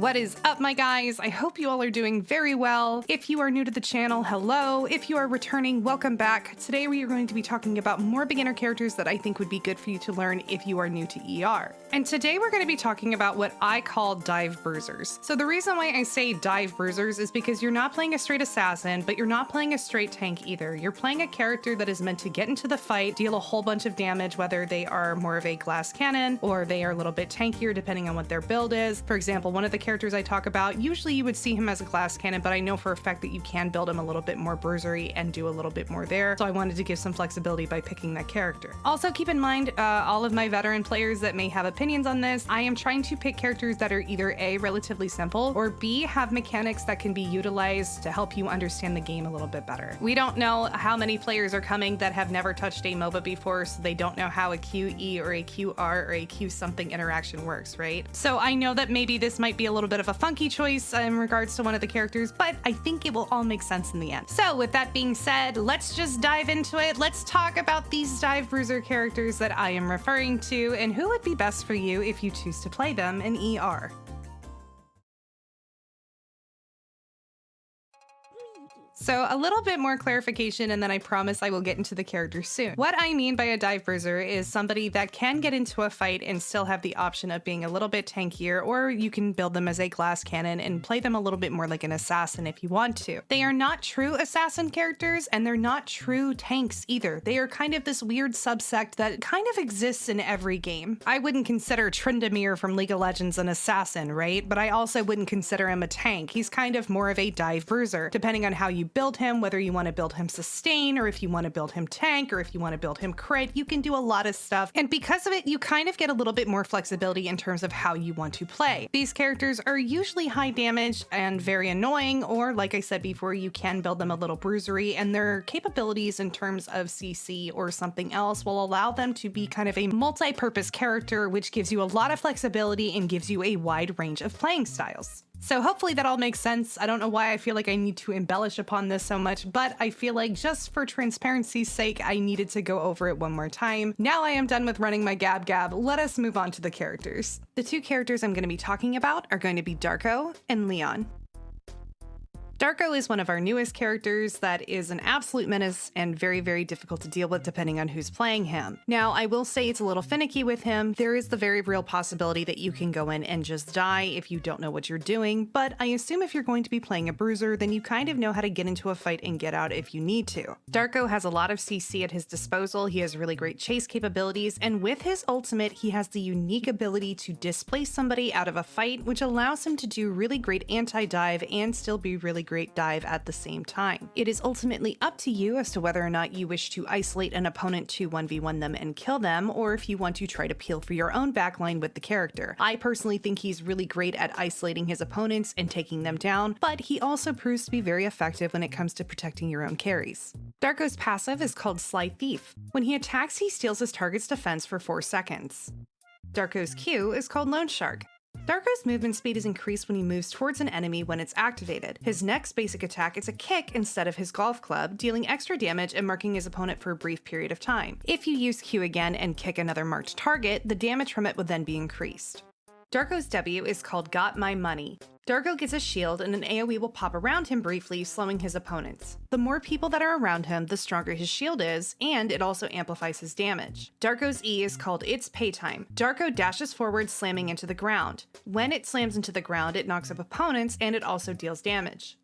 What is up, my guys? I hope you all are doing very well. If you are new to the channel, hello. If you are returning, welcome back. Today we are going to be talking about more beginner characters that I think would be good for you to learn if you are new to ER. And today we're going to be talking about what I call dive bruisers. So the reason why I say dive bruisers is because you're not playing a straight assassin, but you're not playing a straight tank either. You're playing a character that is meant to get into the fight, deal a whole bunch of damage, whether they are more of a glass cannon or they are a little bit tankier depending on what their build is. For example, one of the characters I talk about, usually you would see him as a glass cannon, but I know for a fact that you can build him a little bit more bruisery and do a little bit more there. So I wanted to give some flexibility by picking that character. Also keep in mind, all of my veteran players that may have opinions on this, I am trying to pick characters that are either A, relatively simple, or B, have mechanics that can be utilized to help you understand the game a little bit better. We don't know how many players are coming that have never touched a MOBA before, so they don't know how a QE or a QR or a Q something interaction works, right? So I know that maybe this might be a little bit of a funky choice in regards to one of the characters, but I think it will all make sense in the end. So with that being said, let's just dive into it. Let's talk about these dive bruiser characters that I am referring to and who would be best for you if you choose to play them in ER. So a little bit more clarification, and then I promise I will get into the characters soon. What I mean by a dive bruiser is somebody that can get into a fight and still have the option of being a little bit tankier, or you can build them as a glass cannon and play them a little bit more like an assassin if you want to. They are not true assassin characters, and they're not true tanks either. They are kind of this weird subsect that kind of exists in every game. I wouldn't consider Tryndamere from League of Legends an assassin, right? But I also wouldn't consider him a tank. He's kind of more of a dive bruiser, depending on how you build him, whether you want to build him sustain, or if you want to build him tank, or if you want to build him crit. You can do a lot of stuff, and because of it, you kind of get a little bit more flexibility in terms of how you want to play. These characters are usually high damage and very annoying, or like I said before, you can build them a little bruisery, and their capabilities in terms of CC or something else will allow them to be kind of a multi-purpose character, which gives you a lot of flexibility and gives you a wide range of playing styles. So hopefully that all makes sense. I don't know why I feel like I need to embellish upon this so much, but I feel like just for transparency's sake, I needed to go over it one more time. Now I am done with running my gab. Let us move on to the characters. The two characters I'm going to be talking about are going to be Darko and Leon. Darko is one of our newest characters that is an absolute menace and very, very difficult to deal with depending on who's playing him. Now, I will say it's a little finicky with him. There is the very real possibility that you can go in and just die if you don't know what you're doing, but I assume if you're going to be playing a bruiser, then you kind of know how to get into a fight and get out if you need to. Darko has a lot of CC at his disposal, he has really great chase capabilities, and with his ultimate, he has the unique ability to displace somebody out of a fight, which allows him to do really great anti-dive and still be really great dive at the same time. It is ultimately up to you as to whether or not you wish to isolate an opponent to 1v1 them and kill them, or if you want to try to peel for your own backline with the character. I personally think he's really great at isolating his opponents and taking them down, but he also proves to be very effective when it comes to protecting your own carries. Darko's passive is called Sly Thief. When he attacks, he steals his target's defense for 4 seconds. Darko's Q is called Loan Shark. Darko's movement speed is increased when he moves towards an enemy when it's activated. His next basic attack is a kick instead of his golf club, dealing extra damage and marking his opponent for a brief period of time. If you use Q again and kick another marked target, the damage from it would then be increased. Darko's W is called Got My Money. Darko gets a shield and an AoE will pop around him briefly, slowing his opponents. The more people that are around him, the stronger his shield is, and it also amplifies his damage. Darko's E is called It's Paytime. Darko dashes forward, slamming into the ground. When it slams into the ground, it knocks up opponents, and it also deals damage.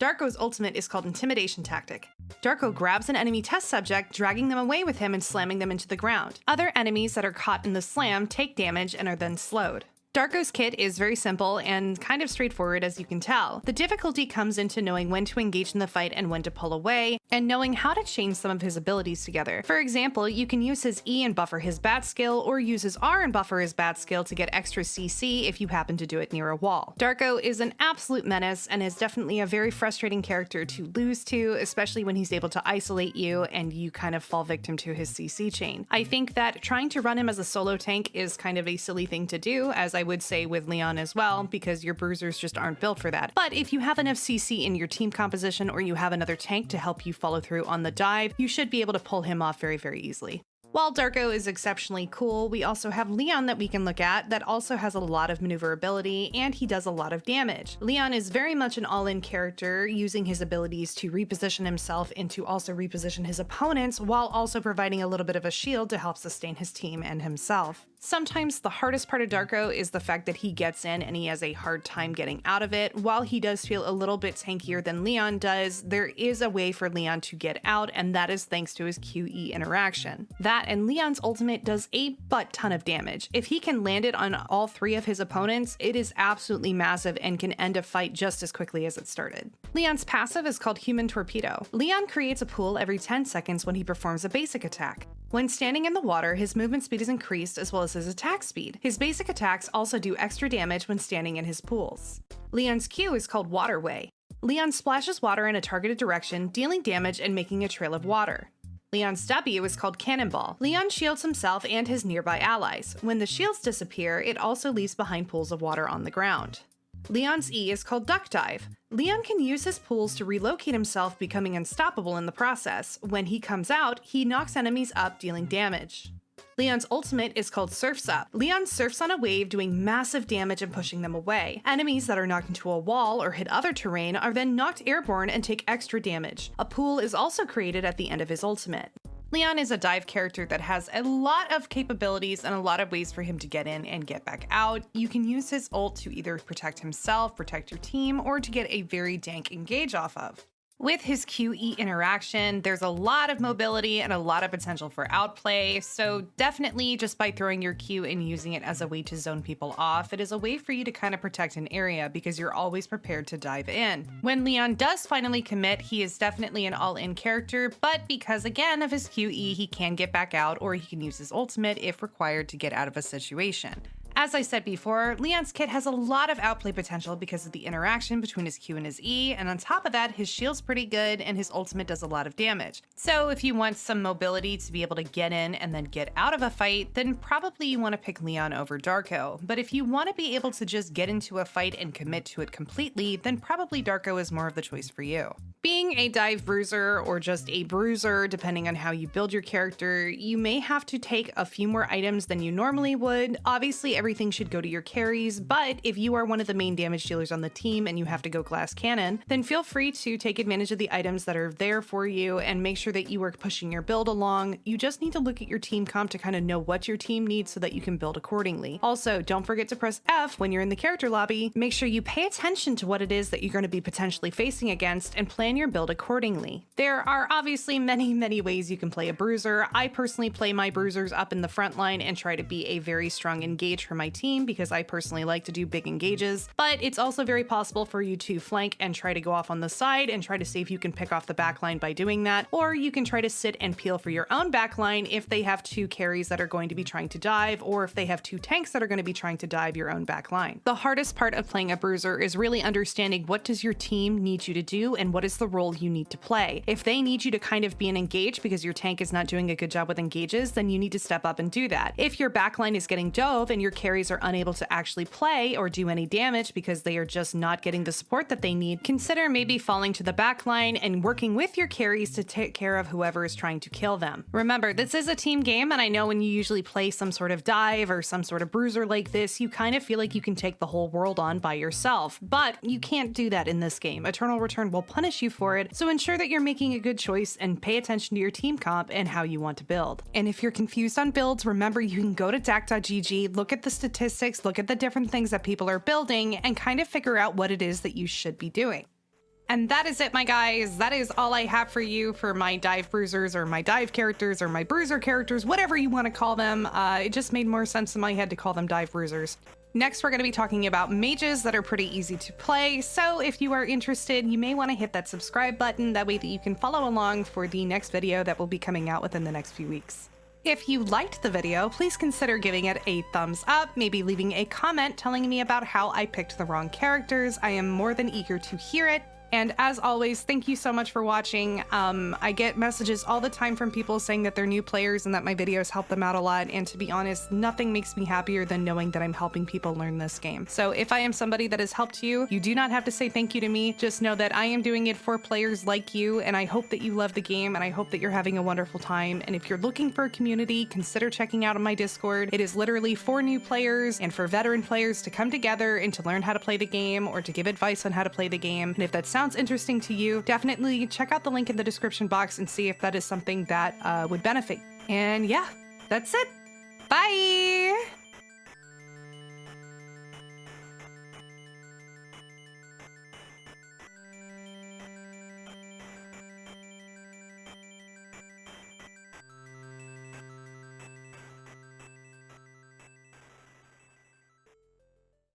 Darko's ultimate is called Intimidation Tactic. Darko grabs an enemy test subject, dragging them away with him and slamming them into the ground. Other enemies that are caught in the slam take damage and are then slowed. Darko's kit is very simple and kind of straightforward, as you can tell. The difficulty comes into knowing when to engage in the fight and when to pull away, and knowing how to change some of his abilities together. For example, you can use his E and buffer his bat skill, or use his R and buffer his bat skill to get extra CC if you happen to do it near a wall. Darko is an absolute menace and is definitely a very frustrating character to lose to, especially when he's able to isolate you and you kind of fall victim to his CC chain. I think that trying to run him as a solo tank is kind of a silly thing to do, as I would say with Leon as well, because your bruisers just aren't built for that. But if you have enough CC in your team composition, or you have another tank to help you follow through on the dive, you should be able to pull him off very, very easily. While Darko is exceptionally cool, we also have Leon that we can look at that also has a lot of maneuverability, and he does a lot of damage. Leon is very much an all-in character, using his abilities to reposition himself and to also reposition his opponents, while also providing a little bit of a shield to help sustain his team and himself. Sometimes the hardest part of Darko is the fact that he gets in and he has a hard time getting out of it. While he does feel a little bit tankier than Leon does, there is a way for Leon to get out, and that is thanks to his QE interaction. That and Leon's ultimate does a butt ton of damage. If he can land it on all three of his opponents, it is absolutely massive and can end a fight just as quickly as it started. Leon's passive is called Human Torpedo. Leon creates a pool every 10 seconds when he performs a basic attack. When standing in the water, his movement speed is increased as well as his attack speed. His basic attacks also do extra damage when standing in his pools. Leon's Q is called Waterway. Leon splashes water in a targeted direction, dealing damage and making a trail of water. Leon's W is called Cannonball. Leon shields himself and his nearby allies. When the shields disappear, it also leaves behind pools of water on the ground. Leon's E is called Duck Dive. Leon can use his pools to relocate himself, becoming unstoppable in the process. When he comes out, he knocks enemies up, dealing damage. Leon's ultimate is called Surf's Up. Leon surfs on a wave, doing massive damage and pushing them away. Enemies that are knocked into a wall or hit other terrain are then knocked airborne and take extra damage. A pool is also created at the end of his ultimate. Leon is a dive character that has a lot of capabilities and a lot of ways for him to get in and get back out. You can use his ult to either protect himself, protect your team, or to get a very dank engage off of. With his QE interaction, there's a lot of mobility and a lot of potential for outplay, so definitely just by throwing your Q and using it as a way to zone people off, it is a way for you to kind of protect an area because you're always prepared to dive in. When Leon does finally commit, he is definitely an all-in character, but because again of his QE, he can get back out or he can use his ultimate if required to get out of a situation. As I said before, Leon's kit has a lot of outplay potential because of the interaction between his Q and his E, and on top of that, his shield's pretty good and his ultimate does a lot of damage. So if you want some mobility to be able to get in and then get out of a fight, then probably you want to pick Leon over Darko. But if you want to be able to just get into a fight and commit to it completely, then probably Darko is more of the choice for you. Being a dive bruiser or just a bruiser, depending on how you build your character, you may have to take a few more items than you normally would. Obviously, everything should go to your carries, but if you are one of the main damage dealers on the team and you have to go glass cannon, then feel free to take advantage of the items that are there for you and make sure that you are pushing your build along. You just need to look at your team comp to kind of know what your team needs so that you can build accordingly. Also, don't forget to press F when you're in the character lobby. Make sure you pay attention to what it is that you're going to be potentially facing against and plan your build accordingly. There are obviously many ways you can play a bruiser. I personally play my bruisers up in the front line and try to be a very strong engage for my team because I personally like to do big engages, but it's also very possible for you to flank and try to go off on the side and try to see if you can pick off the backline by doing that, or you can try to sit and peel for your own backline if they have two carries that are going to be trying to dive, or if they have two tanks that are going to be trying to dive your own backline. The hardest part of playing a bruiser is really understanding what does your team need you to do and what is the role you need to play. If they need you to kind of be an engage because your tank is not doing a good job with engages, then you need to step up and do that. If your backline is getting dove and your carries are unable to actually play or do any damage because they are just not getting the support that they need, consider maybe falling to the backline and working with your carries to take care of whoever is trying to kill them. Remember, this is a team game, and I know when you usually play some sort of dive or some sort of bruiser like this, you kind of feel like you can take the whole world on by yourself, but you can't do that in this game. Eternal Return will punish you for it, so ensure that you're making a good choice and pay attention to your team comp and how you want to build. And if you're confused on builds, remember you can go to dak.gg, look at the statistics, look at the different things that people are building, and kind of figure out what it is that you should be doing. And that is it, my guys. That is all I have for you for my dive bruisers or my dive characters or my bruiser characters, whatever you want to call them. It just made more sense in my head to call them dive bruisers. Next, we're going to be talking about mages that are pretty easy to play, so if you are interested, you may want to hit that subscribe button, that way that you can follow along for the next video that will be coming out within the next few weeks. If you liked the video, please consider giving it a thumbs up, maybe leaving a comment telling me about how I picked the wrong characters. I am more than eager to hear it. And as always, thank you so much for watching. I get messages all the time from people saying that they're new players and that my videos help them out a lot. And to be honest, nothing makes me happier than knowing that I'm helping people learn this game. So if I am somebody that has helped you, you do not have to say thank you to me. Just know that I am doing it for players like you, and I hope that you love the game, and I hope that you're having a wonderful time. And if you're looking for a community, consider checking out on my Discord. It is literally for new players and for veteran players to come together and to learn how to play the game or to give advice on how to play the game. And if that sounds interesting to you, definitely check out the link in the description box and see if that is something that would benefit. And yeah, that's it. Bye!